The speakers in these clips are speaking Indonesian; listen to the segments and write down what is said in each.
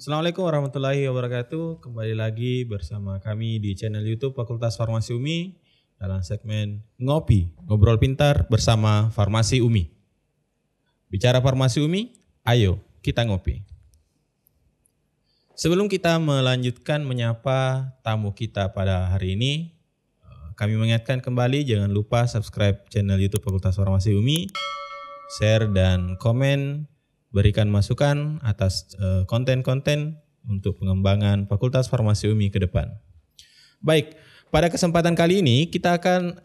Assalamualaikum warahmatullahi wabarakatuh. Kembali lagi bersama kami di channel YouTube Fakultas Farmasi UMI dalam segmen Ngopi, Ngobrol Pintar bersama Farmasi UMI. Bicara Farmasi UMI, ayo kita ngopi. Sebelum kita melanjutkan menyapa tamu kita pada hari ini, kami mengingatkan kembali jangan lupa subscribe channel YouTube Fakultas Farmasi UMI, share dan komen, berikan masukan atas konten-konten untuk pengembangan Fakultas Farmasi UMI ke depan. Baik, pada kesempatan kali ini kita akan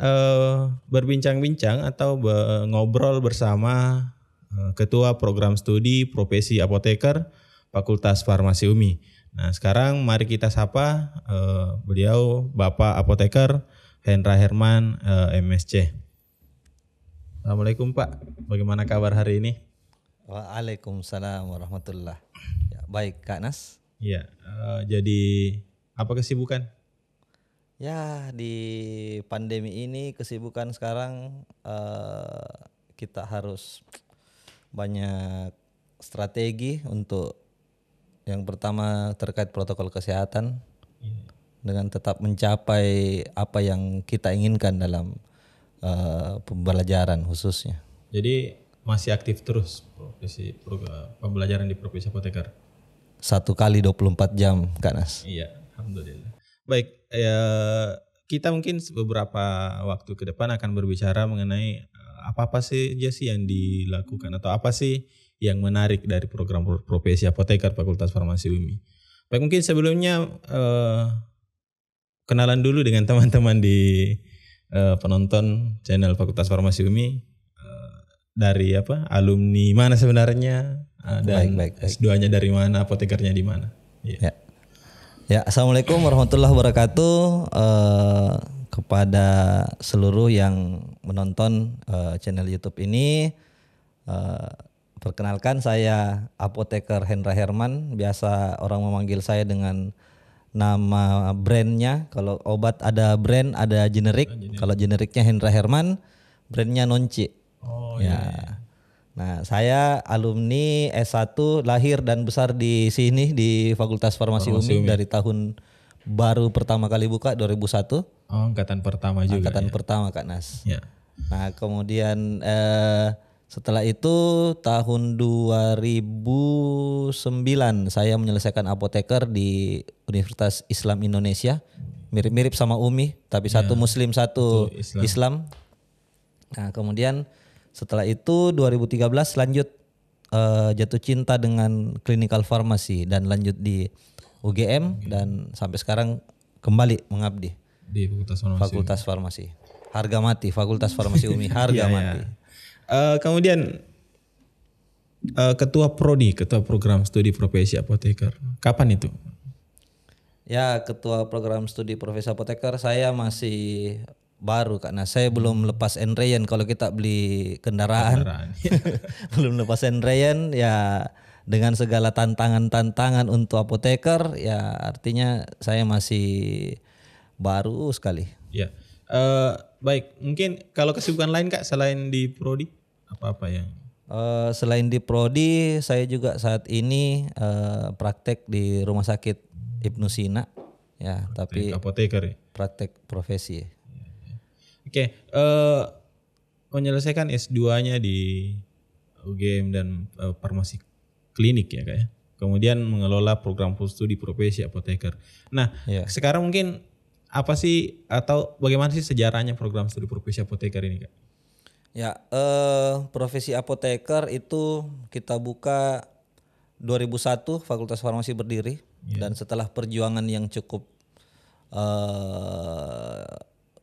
berbincang-bincang atau ngobrol bersama Ketua Program Studi Profesi Apoteker Fakultas Farmasi UMI. Nah, sekarang mari kita sapa beliau Bapak Apoteker Hendra Herman, MSc. Assalamualaikum Pak, bagaimana kabar hari ini? Waalaikumsalam warahmatullah. Ya, baik Kak Nas. Iya, jadi apa kesibukan? Ya, di pandemi ini kesibukan sekarang kita harus banyak strategi untuk yang pertama terkait protokol kesehatan dengan tetap mencapai apa yang kita inginkan dalam pembelajaran khususnya. Jadi masih aktif terus pembelajaran di profesi apoteker? 1 kali 24 jam Kak Nas. Iya, alhamdulillah. Baik, kita mungkin beberapa waktu ke depan akan berbicara mengenai apa-apa saja sih yang dilakukan atau apa sih yang menarik dari program profesi apoteker Fakultas Farmasi UMI. Baik, mungkin sebelumnya kenalan dulu dengan teman-teman di penonton channel Fakultas Farmasi UMI. Dari apa? Alumni mana sebenarnya? Dan baik. S2-nya dari mana? Apotekernya di mana? Ya. Ya, assalamualaikum warahmatullahi wabarakatuh. Kepada seluruh yang menonton channel YouTube ini, perkenalkan saya Apoteker Hendra Herman. Biasa orang memanggil saya dengan nama brandnya. Kalau obat ada brand, ada generik. Kalau generiknya Hendra Herman, brandnya Nonci. Oh ya. iya. Nah, saya alumni S1 lahir dan besar di sini di Fakultas Farmasi UMI dari tahun baru pertama kali buka 2001. Oh, angkatan pertama juga. Angkatan pertama Kak Nas. Ya. Nah, kemudian setelah itu tahun 2009 saya menyelesaikan apoteker di Universitas Islam Indonesia. Mirip-mirip sama UMI, tapi satu Muslim, satu Islam. Nah, kemudian setelah itu 2013 lanjut jatuh cinta dengan clinical pharmacy dan lanjut di UGM dan sampai sekarang kembali mengabdi di Fakultas Farmasi. Harga mati Fakultas Farmasi UMI, harga mati. Kemudian ketua prodi, ketua program studi profesi apoteker. Kapan itu? Ya, ketua program studi profesi apoteker saya masih baru karena saya belum lepas enreyen. Kalau kita beli kendaraan. Belum lepas enreyen ya, dengan segala tantangan untuk apoteker ya, artinya saya masih baru sekali. Ya. Baik, mungkin kalau kesibukan lain Kak selain di prodi apa-apa yang selain di prodi saya juga saat ini praktek di Rumah Sakit Ibnu Sina ya, tapi apoteker ya? Praktek profesi. Oke, menyelesaikan S2-nya di UGM dan farmasi klinik ya Kak ya. Kemudian mengelola program studi profesi apoteker. Nah, sekarang mungkin apa sih atau bagaimana sih sejarahnya program studi profesi apoteker ini Kak? Ya, profesi apoteker itu kita buka 2001 Fakultas Farmasi berdiri dan setelah perjuangan yang cukup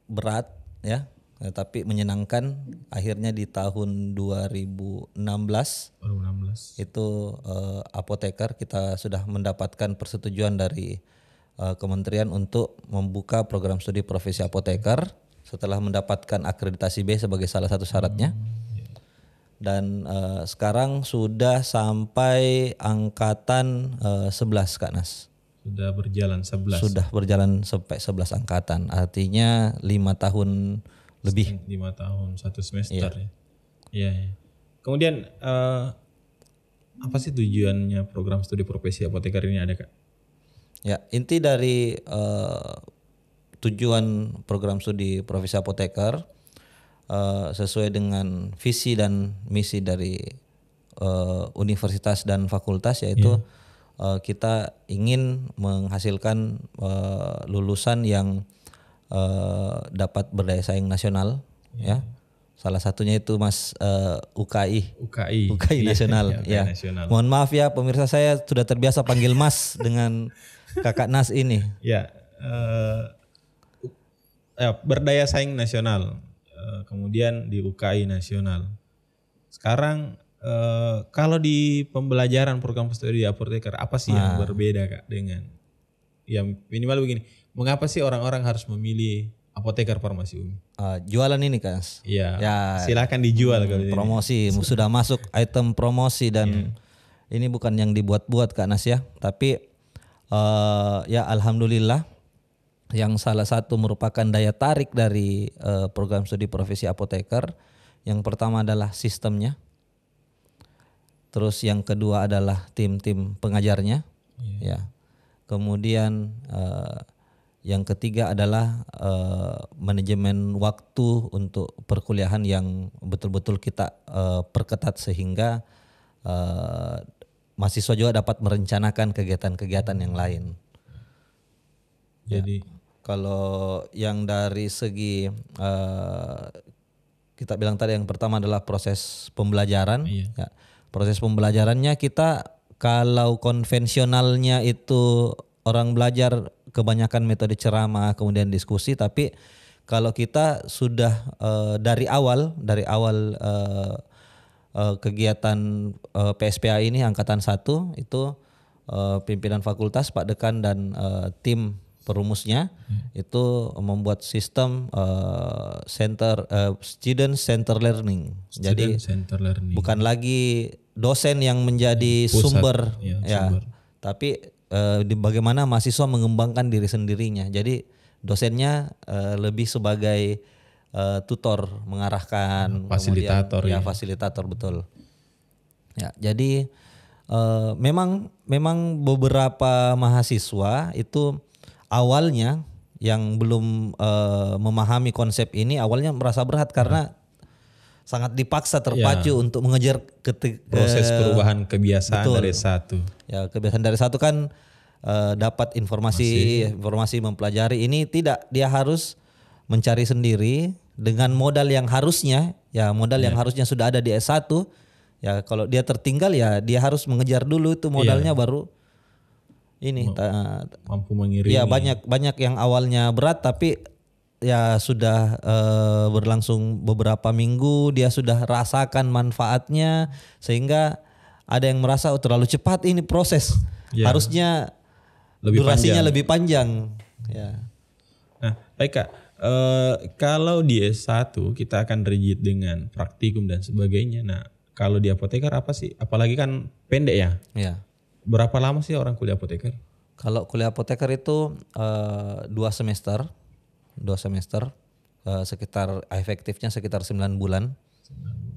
berat ya, tapi menyenangkan, akhirnya di tahun 2016 itu apoteker kita sudah mendapatkan persetujuan dari kementerian untuk membuka program studi profesi apoteker setelah mendapatkan akreditasi B sebagai salah satu syaratnya. Dan sekarang sudah sampai angkatan 11 Kak Nas. Sudah berjalan 11. Sudah berjalan sampai 11 angkatan. Artinya 5 tahun lebih. 5 tahun 1 semester ya. Iya. Kemudian apa sih tujuannya program studi profesi apoteker ini ada Kak? Ya, inti dari tujuan program studi profesi apoteker sesuai dengan visi dan misi dari universitas dan fakultas, yaitu kita ingin menghasilkan lulusan yang dapat berdaya saing nasional, ya. Salah satunya itu Mas UKI nasional. Iya, Ya. nasional. Mohon maaf ya pemirsa, saya sudah terbiasa panggil Mas dengan Kakak Nas ini. Ya, berdaya saing nasional, kemudian di UKI nasional. Sekarang kalau di pembelajaran program studi apoteker apa sih yang berbeda Kak dengan yang minimal begini? Mengapa sih orang-orang harus memilih apoteker farmasi Umi? Jualan ini Kas. Iya. Ya, Silakan dijual kalau ini. promosi sudah masuk item promosi dan ini bukan yang dibuat-buat Kak Nas ya, tapi ya alhamdulillah yang salah satu merupakan daya tarik dari program studi profesi apoteker, yang pertama adalah sistemnya. Terus yang kedua adalah tim-tim pengajarnya, ya. Kemudian yang ketiga adalah manajemen waktu untuk perkuliahan yang betul-betul kita perketat sehingga mahasiswa juga dapat merencanakan kegiatan-kegiatan yang lain. Jadi kalau yang dari segi kita bilang tadi, yang pertama adalah proses pembelajaran. Ya. Proses pembelajarannya kita kalau konvensionalnya itu orang belajar kebanyakan metode ceramah kemudian diskusi, tapi kalau kita sudah dari awal kegiatan PSPA ini angkatan 1 itu pimpinan fakultas Pak Dekan dan tim perumusnya itu membuat sistem student center learning. Jadi center learning. bukan lagi dosen yang menjadi Pusat, sumber, sumber. tapi bagaimana mahasiswa mengembangkan diri sendirinya. Jadi dosennya lebih sebagai tutor, mengarahkan, fasilitator. Kemudian, fasilitator, betul. Ya, jadi memang beberapa mahasiswa itu awalnya yang belum memahami konsep ini awalnya merasa berat karena sangat dipaksa, terpacu untuk mengejar proses perubahan kebiasaan. Betul. Dari satu. Ya, kebiasaan dari satu kan dapat informasi mempelajari, ini tidak, dia harus mencari sendiri dengan modal yang harusnya yang harusnya sudah ada di S1. Ya, kalau dia tertinggal ya dia harus mengejar dulu itu modalnya baru ini mampu mengiringi. Ya, banyak yang awalnya berat tapi ya sudah berlangsung beberapa minggu dia sudah rasakan manfaatnya, sehingga ada yang merasa terlalu cepat ini proses. Harusnya durasinya lebih panjang. Ya. Nah, baik Kak. Kalau di S1 kita akan rigid dengan praktikum dan sebagainya. Nah, kalau di apoteker apa sih? Apalagi kan pendek ya. Ya. Berapa lama sih orang kuliah apoteker? Kalau kuliah apoteker itu 2 semester. 2 semester, sekitar efektifnya sekitar 9 bulan.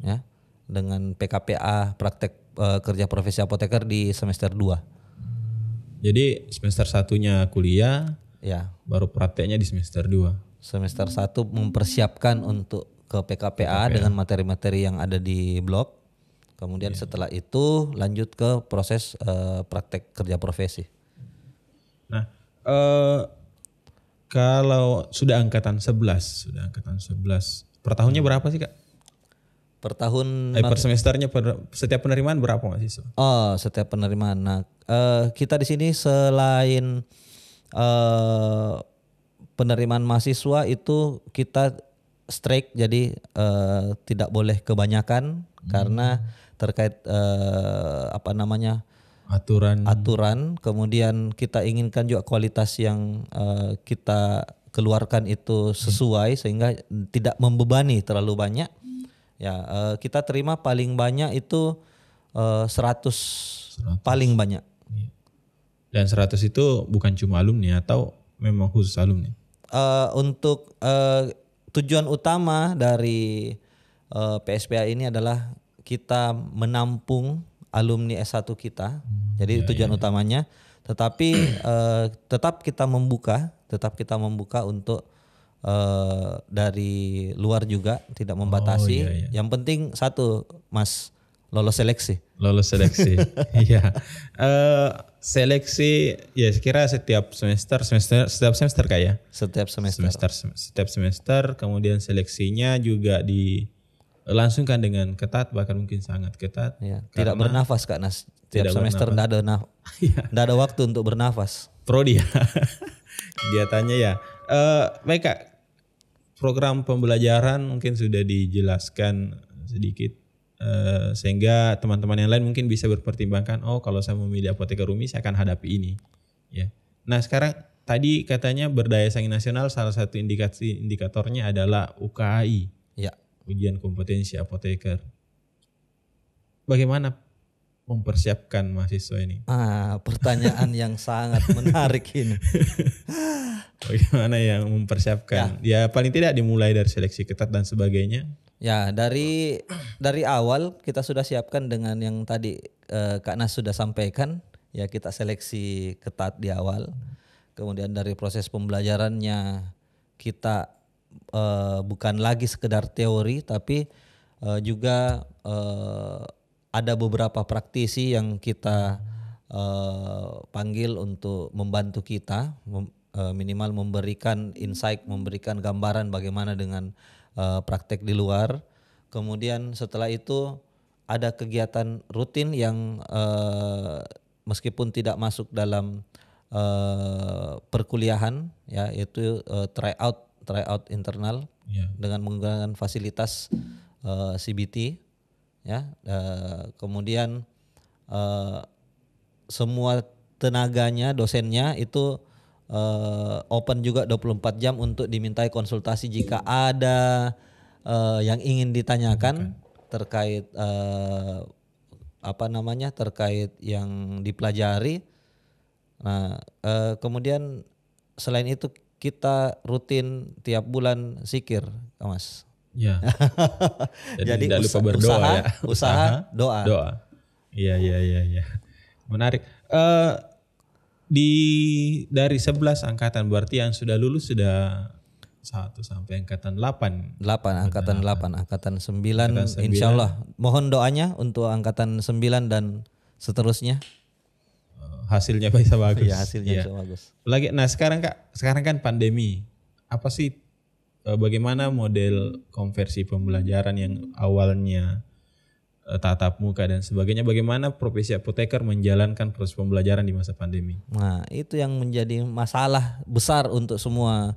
Ya. Dengan PKPA praktek kerja profesi apoteker di semester 2. Jadi semester 1-nya kuliah, baru prakteknya di semester 2. Semester 1 mempersiapkan untuk ke PKPA dengan materi-materi yang ada di blog. Kemudian setelah itu lanjut ke proses praktek kerja profesi. Nah, kalau sudah angkatan 11, per tahunnya berapa sih Kak? Per tahun per semesternya, setiap penerimaan berapa mahasiswa? Oh, setiap penerimaan. Nah, kita di sini selain penerimaan mahasiswa itu kita strike, jadi tidak boleh kebanyakan karena terkait aturan. Kemudian kita inginkan juga kualitas yang kita keluarkan itu sesuai sehingga tidak membebani terlalu banyak. Ya, kita terima paling banyak itu 100 paling banyak. Dan 100 itu bukan cuma alumni atau memang khusus alumni? Untuk tujuan utama dari PSPA ini adalah kita menampung alumni S1 kita. Jadi tujuan utamanya. Tetapi tetap kita membuka untuk dari luar juga, tidak membatasi. Yang penting satu, Mas, lolos seleksi. Lolos seleksi. Iya. Seleksi ya sekira setiap semester kayak. Setiap semester. Setiap semester, kemudian seleksinya juga dilangsungkan dengan ketat, bahkan mungkin sangat ketat. Ya, tidak bernafas Kak Nas. Setiap semester tidak ada waktu untuk bernafas. Prodi ya. Kegiatannya ya. Baik Kak, program pembelajaran mungkin sudah dijelaskan sedikit. Sehingga teman-teman yang lain mungkin bisa berpertimbangkan, oh kalau saya memilih Apoteker UMI saya akan hadapi ini, ya. Nah sekarang tadi katanya berdaya saing nasional salah satu indikatornya adalah UKAI, ya, ujian kompetensi apoteker. Bagaimana mempersiapkan mahasiswa ini? Pertanyaan yang sangat menarik ini. Bagaimana yang mempersiapkan? Ya paling tidak dimulai dari seleksi ketat dan sebagainya. Ya, dari awal kita sudah siapkan dengan yang tadi Kak Nas sudah sampaikan, ya kita seleksi ketat di awal. Kemudian dari proses pembelajarannya kita bukan lagi sekedar teori, tapi juga ada beberapa praktisi yang kita panggil untuk membantu kita, minimal memberikan insight, memberikan gambaran bagaimana dengan praktek di luar. Kemudian setelah itu ada kegiatan rutin yang meskipun tidak masuk dalam perkuliahan, ya, yaitu tryout internal dengan menggunakan fasilitas CBT, ya. Kemudian semua tenaganya, dosennya itu open juga 24 jam untuk dimintai konsultasi jika ada yang ingin ditanyakan terkait terkait yang dipelajari. Nah, kemudian selain itu kita rutin tiap bulan zikir, Mas. Ya. Jadi tidak lupa berdoa, usaha, doa. Iya. Menarik. Dari 11 angkatan berarti yang sudah lulus sudah 1 sampai angkatan 8. 8, angkatan 8, angkatan 9 insyaallah. Mohon doanya untuk angkatan 9 dan seterusnya. Hasilnya bisa bagus. Iya, hasilnya bisa bagus. Lagi sekarang kan pandemi. Apa sih bagaimana model konversi pembelajaran yang awalnya tatap muka dan sebagainya, bagaimana profesi apoteker menjalankan proses pembelajaran di masa pandemi? Nah, itu yang menjadi masalah besar untuk semua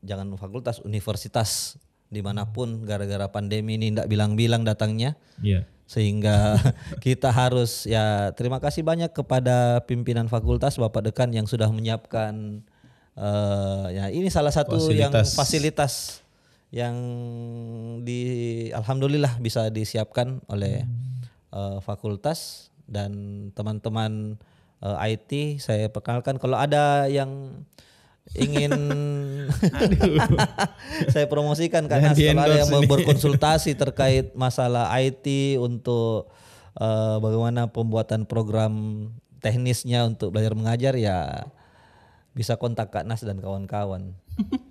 jangan fakultas, universitas dimanapun, gara-gara pandemi ini tidak bilang-bilang datangnya. Iya. Sehingga kita harus, ya, terima kasih banyak kepada pimpinan fakultas, Bapak Dekan yang sudah menyiapkan ya ini salah satu fasilitas yang alhamdulillah bisa disiapkan oleh fakultas dan teman-teman IT. Saya perkenalkan kalau ada yang ingin saya promosikan, karena kalau ada yang berkonsultasi terkait masalah IT untuk bagaimana pembuatan program teknisnya untuk belajar mengajar, ya bisa kontak Kak Nas dan kawan-kawan.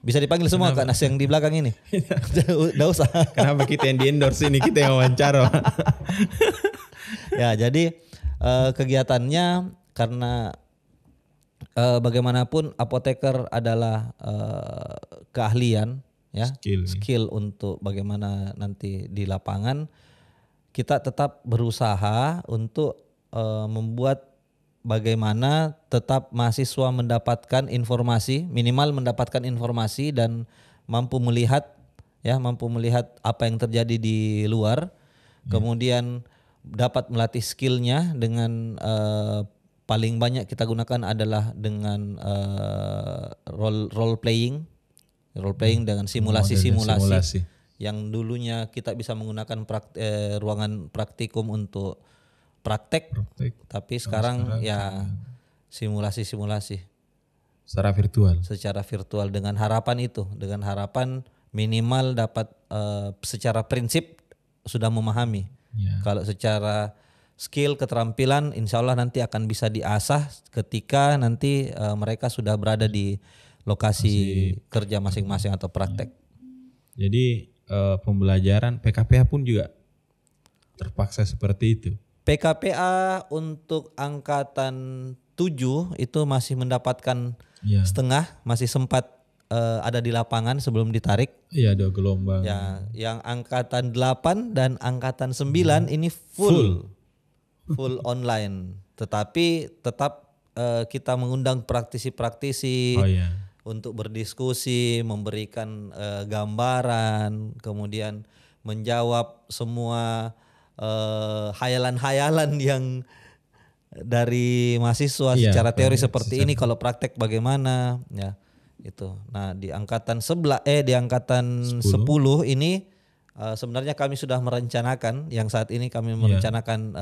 Bisa dipanggil semua. Kak Nas yang di belakang ini. Nggak usah. Kenapa kita yang di endorse ini, kita yang wawancara? Ya, jadi kegiatannya karena bagaimanapun apoteker adalah keahlian, ya, skill untuk bagaimana nanti di lapangan. Kita tetap berusaha untuk membuat bagaimana tetap mahasiswa mendapatkan informasi, minimal mendapatkan informasi dan mampu melihat apa yang terjadi di luar. Kemudian dapat melatih skillnya dengan paling banyak kita gunakan adalah dengan role playing dengan simulasi yang dulunya kita bisa menggunakan ruangan praktikum untuk praktek, tapi sekarang ya simulasi secara virtual dengan harapan minimal dapat secara prinsip sudah memahami Ya. Kalau secara skill, keterampilan, insya Allah nanti akan bisa diasah ketika nanti mereka sudah berada di lokasi kerja masing-masing atau praktek. Jadi pembelajaran PKPA pun juga terpaksa seperti itu. PKPA untuk angkatan 7 itu masih mendapatkan setengah, masih sempat ada di lapangan sebelum ditarik. Iya, ada gelombang. Ya, yang angkatan 8 dan angkatan 9 ini full online. Tetapi tetap kita mengundang praktisi-praktisi untuk berdiskusi, memberikan gambaran, kemudian menjawab semua hayalan-hayalan yang dari mahasiswa secara teori seperti ini, kalau praktek bagaimana ya itu. Nah, di angkatan 10 ini sebenarnya kami sudah merencanakan, yang saat ini kami merencanakan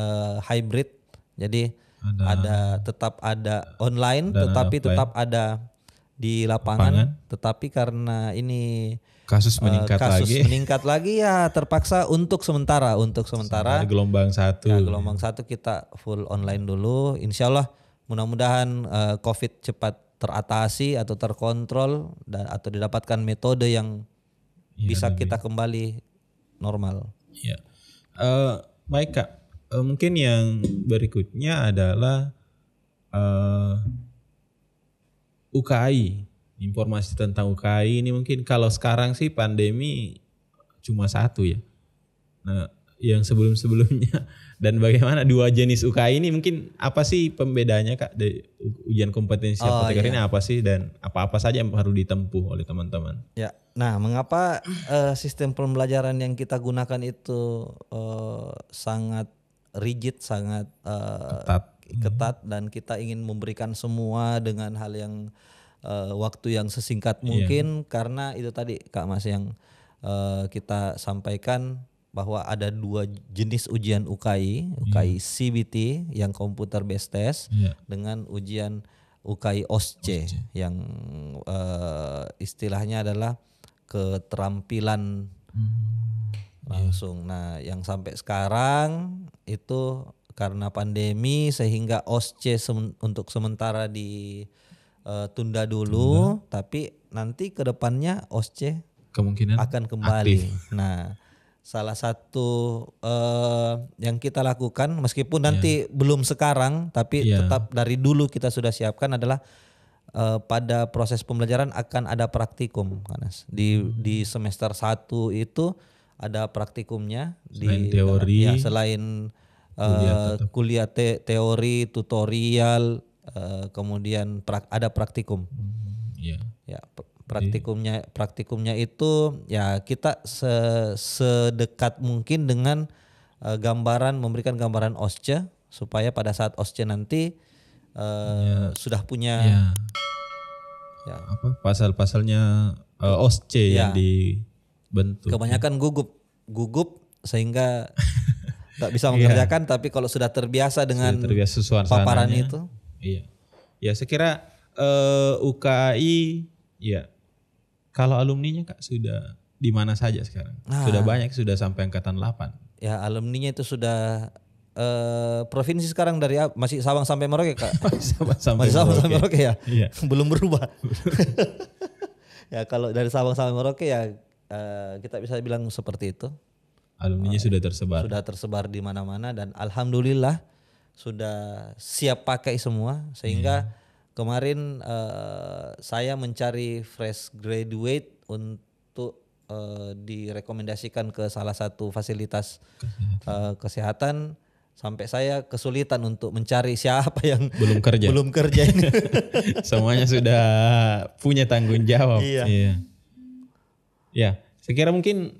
hybrid. Jadi tetap ada online, tetapi tetap ada di lapangan. Tetapi karena ini kasus meningkat lagi ya terpaksa untuk sementara gelombang 1. Ya, gelombang 1 kita full online dulu. Insya Allah mudah-mudahan COVID cepat teratasi atau terkontrol atau didapatkan metode yang bisa kita kembali normal. Ya. Baik Kak, mungkin yang berikutnya adalah UKI. Informasi tentang UKI ini mungkin kalau sekarang sih pandemi cuma 1 ya. Nah, yang sebelum-sebelumnya dan bagaimana 2 jenis UKI ini, mungkin apa sih pembedanya Kak dari ujian kompetensi apoteker ini, apa sih dan apa-apa saja yang harus ditempuh oleh teman-teman? Ya, nah mengapa sistem pembelajaran yang kita gunakan itu sangat rigid, sangat ketat dan kita ingin memberikan semua dengan hal yang waktu yang sesingkat mungkin, karena itu tadi Kak Mas yang kita sampaikan bahwa ada 2 jenis ujian UKI CBT yang computer based test dengan ujian UKI OSCE yang istilahnya adalah keterampilan langsung. Nah, yang sampai sekarang itu karena pandemi sehingga OSCE untuk sementara ditunda dulu, tapi nanti ke depannya OSCE kemungkinan akan kembali. Aktif. Nah, salah satu yang kita lakukan meskipun nanti belum sekarang, tapi tetap dari dulu kita sudah siapkan adalah pada proses pembelajaran akan ada praktikum, Kanas. Di semester 1 itu ada praktikumnya, selain teori, selain kuliah teori, tutorial, kemudian ada praktikum. Praktikumnya itu ya kita sedekat mungkin dengan memberikan gambaran OSCE, supaya pada saat OSCE nanti sudah punya pasal-pasalnya OSCE yang dibentuk. Kebanyakan gugup sehingga nggak bisa mengerjakan, tapi kalau sudah terbiasa dengan paparan itu. Ya, saya kira UKI kalau alumninya Kak sudah di mana saja sekarang? Sudah banyak, sudah sampai angkatan 8. Ya, alumninya itu sudah provinsi sekarang dari masih Sabang sampai Merauke Kak. Masih Sabang sampai Merauke ya. Belum berubah. Ya, kalau dari Sabang sampai Merauke ya kita bisa bilang seperti itu. Alumninya sudah tersebar. Sudah tersebar di mana-mana dan alhamdulillah sudah siap pakai semua, sehingga kemarin saya mencari fresh graduate untuk direkomendasikan ke salah satu fasilitas kesehatan, sampai saya kesulitan untuk mencari siapa yang belum kerja ini. Semuanya sudah punya tanggung jawab. Ya, saya kira mungkin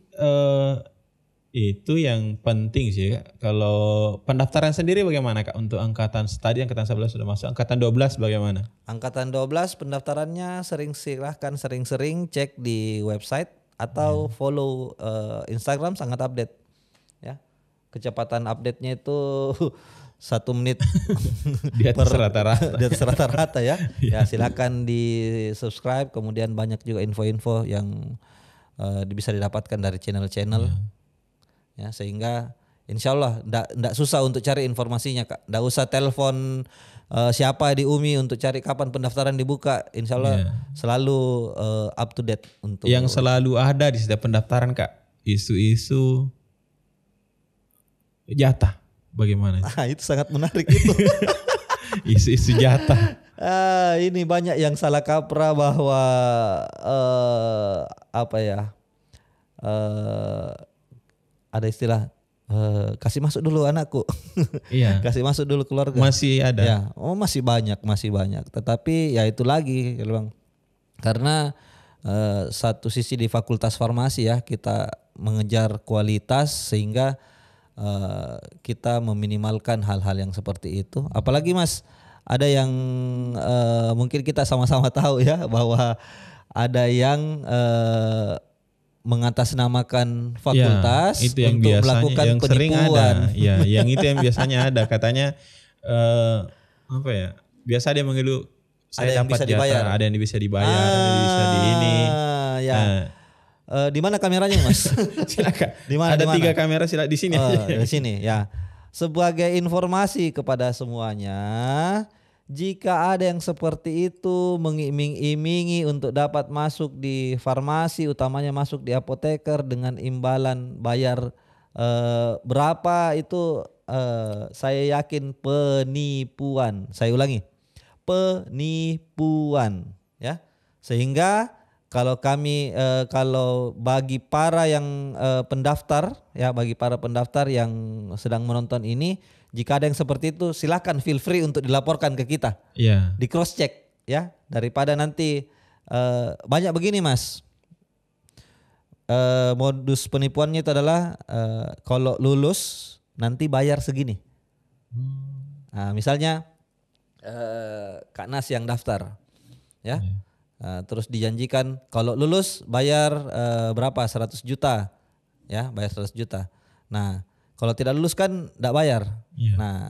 itu yang penting sih Kak. Kalau pendaftaran sendiri bagaimana Kak untuk angkatan 11 sudah masuk, angkatan 12 bagaimana? Angkatan 12 pendaftarannya silahkan sering-sering cek di website atau follow Instagram, sangat update ya. Kecepatan update-nya itu 1 menit di atas rata-rata. Di atas rata-rata ya. Ya, silakan di subscribe, kemudian banyak juga info-info yang bisa didapatkan dari channel-channel. Ya, sehingga insya Allah ndak susah untuk cari informasinya Kak. Ndak usah telepon siapa di UMI untuk cari kapan pendaftaran dibuka. Insya Allah selalu up to date untuk. Yang selalu ada di setiap pendaftaran Kak, isu-isu jatah. Bagaimana? Itu sangat menarik itu. Isu-isu jatah. Ini banyak yang salah kaprah bahwa ada istilah kasih masuk dulu anakku. Iya. Kasih masuk dulu keluarga. Masih ada. Ya, masih banyak. Tetapi ya itu lagi, Bang. Karena satu sisi di Fakultas Farmasi ya kita mengejar kualitas sehingga kita meminimalkan hal-hal yang seperti itu. Apalagi Mas, ada yang mungkin kita sama-sama tahu ya bahwa ada yang mengatasnamakan fakultas itu yang untuk biasanya, melakukan yang penipuan. sering ada. Ya, yang itu yang biasanya ada. Katanya biasa dia mengeluh saya dapat jatah, ada yang bisa dibayar, ada yang bisa di ini. Ya. Di mana kameranya Mas? Silakan. Dimana, ada 3 kamera di sini. Di sini ya. Sebagai informasi kepada semuanya, jika ada yang seperti itu mengiming-imingi untuk dapat masuk di farmasi, utamanya masuk di apoteker dengan imbalan bayar berapa itu, saya yakin penipuan. Saya ulangi, penipuan ya. Sehingga kalau kami kalau bagi para yang pendaftar ya, bagi para pendaftar yang sedang menonton ini, jika ada yang seperti itu silakan feel free untuk dilaporkan ke kita. Iya. Di cross check ya, daripada nanti banyak begini Mas. Modus penipuannya itu adalah kalau lulus nanti bayar segini. Nah, misalnya Kak Nas yang daftar ya. Terus dijanjikan kalau lulus bayar berapa 100 juta ya, bayar 100 juta. Nah kalau tidak lulus kan tidak bayar. Nah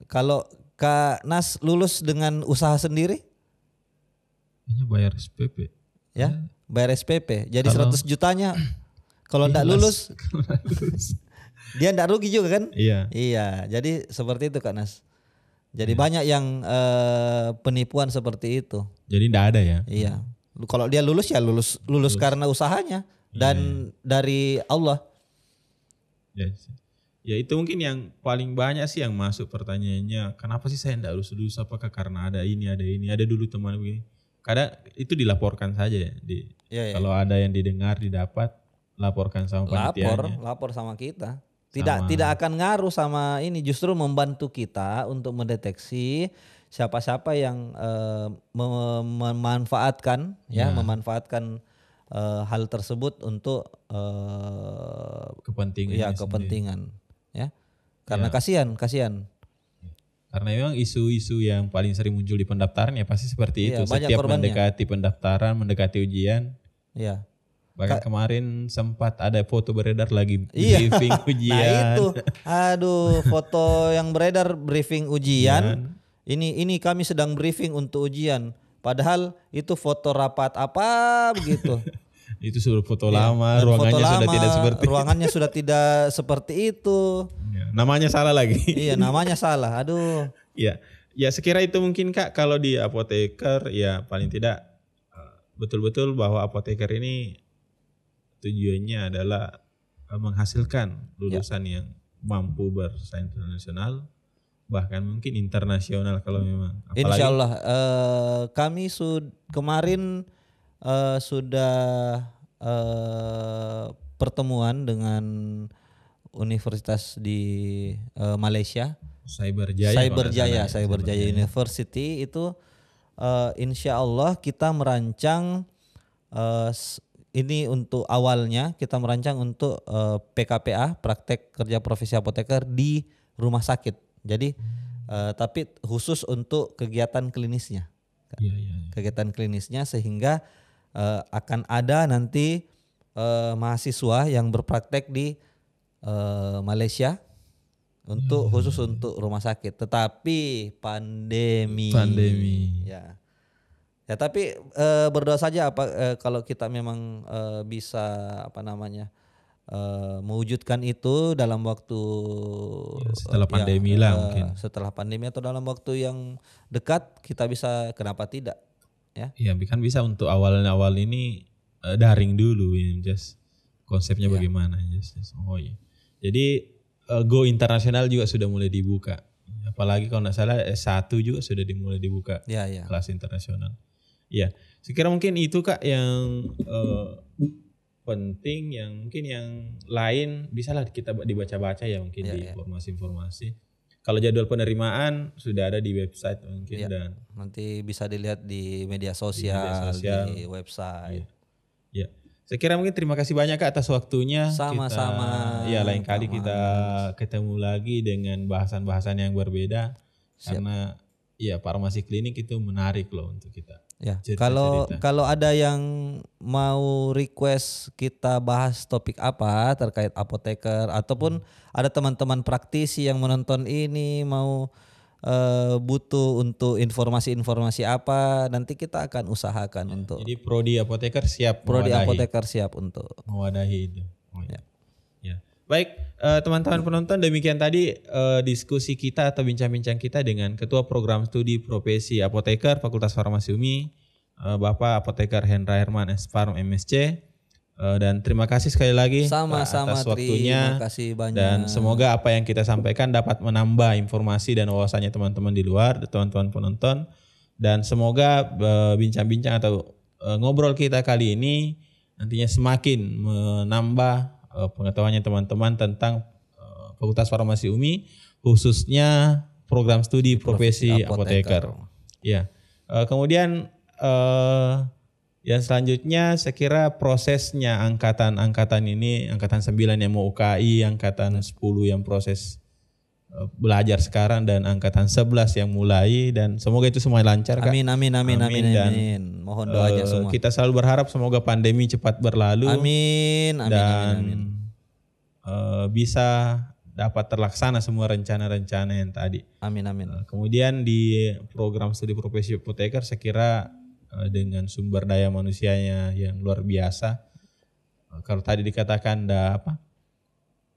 kalau Kak Nas lulus dengan usaha sendiri, bayar SPP ya, bayar SPP. Jadi kalau 100 jutanya kalau tidak lulus dia tidak rugi juga kan? Iya. Jadi seperti itu Kak Nas. Jadi banyak yang penipuan seperti itu. Jadi tidak ada ya? Iya. Kalau dia lulus ya lulus karena usahanya dan dari Allah. Ya itu mungkin yang paling banyak sih yang masuk pertanyaannya. Kenapa sih saya tidak lulus? Apakah karena ada ini, ada dulu teman begini. Kadang itu dilaporkan saja ya. Kalau ada yang didengar, didapat, laporkan sama panitianya. Lapor sama kita. Tidak akan ngaruh sama ini, justru membantu kita untuk mendeteksi siapa-siapa yang memanfaatkan memanfaatkan hal tersebut untuk kepentingan ya. Karena kasihan. Karena memang isu-isu yang paling sering muncul di pendaftaran ya pasti seperti itu. Setiap korbannya. mendekati pendaftaran, mendekati ujian. Iya. Bahkan kemarin sempat ada foto beredar lagi briefing ujian. Nah itu, aduh, foto yang beredar briefing ujian. Ini kami sedang briefing untuk ujian. Padahal itu foto rapat apa begitu. Itu sudah foto lama, ruangannya sudah tidak seperti itu. Namanya salah lagi. Iya, namanya salah. Aduh. Iya. Ya sekira itu mungkin Kak, kalau di apoteker ya paling tidak betul-betul bahwa apoteker ini tujuannya adalah menghasilkan lulusan yang mampu bersaing internasional, bahkan mungkin internasional kalau memang. Apalagi, Insya Allah kami kemarin sudah pertemuan dengan universitas di Malaysia, Cyberjaya University itu insya Allah kita merancang ini untuk awalnya kita merancang untuk PKPA, praktek kerja profesi apoteker di rumah sakit. Jadi tapi khusus untuk kegiatan klinisnya. Kegiatan klinisnya sehingga akan ada nanti mahasiswa yang berpraktek di Malaysia untuk khusus untuk rumah sakit. Tetapi pandemi. Ya tapi berdoa saja kalau kita memang bisa mewujudkan itu dalam waktu setelah pandemi lah mungkin. Setelah pandemi atau dalam waktu yang dekat kita bisa, kenapa tidak ya? Iya, kan bisa untuk awal ini daring dulu ya, just konsepnya bagaimana just. Oh iya. Jadi go internasional juga sudah mulai dibuka. Apalagi kalau nggak salah S1 juga sudah dimulai dibuka kelas internasional. Iya, sekira mungkin itu Kak yang penting, yang mungkin yang lain bisalah kita dibaca-baca ya mungkin di informasi-informasi. Kalau jadwal penerimaan sudah ada di website mungkin dan nanti bisa dilihat di media sosial, di website. Ya. Saya kira mungkin terima kasih banyak Kak atas waktunya. Sama-sama. Ya lain kali kita ketemu lagi dengan bahasan-bahasan yang berbeda. Karena ya farmasi klinik itu menarik loh untuk kita. Ya, kalau ada yang mau request kita bahas topik apa terkait apoteker ataupun ada teman-teman praktisi yang menonton ini mau butuh untuk informasi-informasi apa, nanti kita akan usahakan untuk. Jadi Prodi Apoteker siap. Prodi Apoteker siap untuk mewadahi itu. Ya. Baik, teman-teman penonton, demikian tadi diskusi kita atau bincang-bincang kita dengan Ketua Program Studi Profesi Apoteker Fakultas Farmasi UMI, Bapak Apoteker Hendra Herman S.Pharm MSc. Dan terima kasih sekali lagi sama-sama, atas waktunya. Terima kasih banyak. Dan semoga apa yang kita sampaikan dapat menambah informasi dan wawasannya teman-teman di luar, teman-teman penonton. Dan semoga bincang-bincang atau ngobrol kita kali ini nantinya semakin menambah pengetahuannya teman-teman tentang Fakultas Farmasi UMI, khususnya program studi profesi apoteker. Ya. Kemudian yang selanjutnya saya kira prosesnya angkatan ini, angkatan 9 yang mau UKI, angkatan 10 yang proses belajar sekarang, dan angkatan 11 yang mulai, dan semoga itu semua lancar Kak. Amin. Dan mohon doanya semua. Kita selalu berharap semoga pandemi cepat berlalu. Amin. Bisa dapat terlaksana semua rencana-rencana yang tadi. Amin. Kemudian di program studi profesi apoteker saya kira dengan sumber daya manusianya yang luar biasa. Kalau tadi dikatakan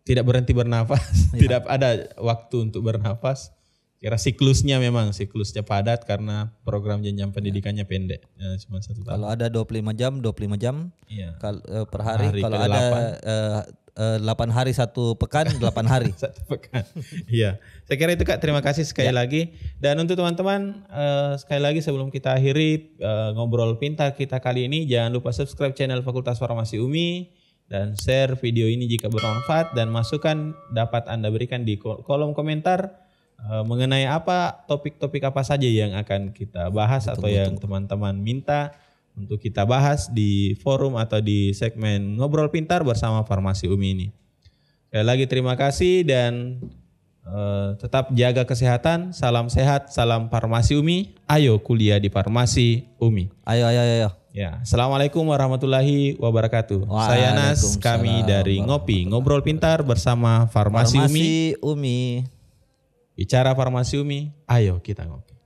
tidak berhenti bernafas, tidak ada waktu untuk bernafas. Kira siklusnya padat karena program jenjang pendidikannya pendek, cuma 1 tahun. Kalau ada 25 jam per hari. Kalau ada 8 hari 1 pekan, 8 hari. 1 pekan. Iya. Saya kira itu Kak, terima kasih sekali lagi. Dan untuk teman-teman, sekali lagi sebelum kita akhiri ngobrol pintar kita kali ini, jangan lupa subscribe channel Fakultas Farmasi UMI dan share video ini jika bermanfaat, dan masukan dapat Anda berikan di kolom komentar mengenai topik-topik apa saja yang akan kita bahas atau yang teman-teman minta untuk kita bahas di forum atau di segmen Ngobrol Pintar bersama Farmasi UMI ini. Sekali lagi terima kasih dan tetap jaga kesehatan. Salam sehat, salam Farmasi UMI. Ayo kuliah di Farmasi UMI. Ayo. Ya, Assalamualaikum warahmatullahi wabarakatuh. Saya Nas, kami dari Ngopi Ngobrol Pintar bersama Farmasi UMI. Farmasi UMI. Bicara Farmasi UMI, ayo kita ngopi.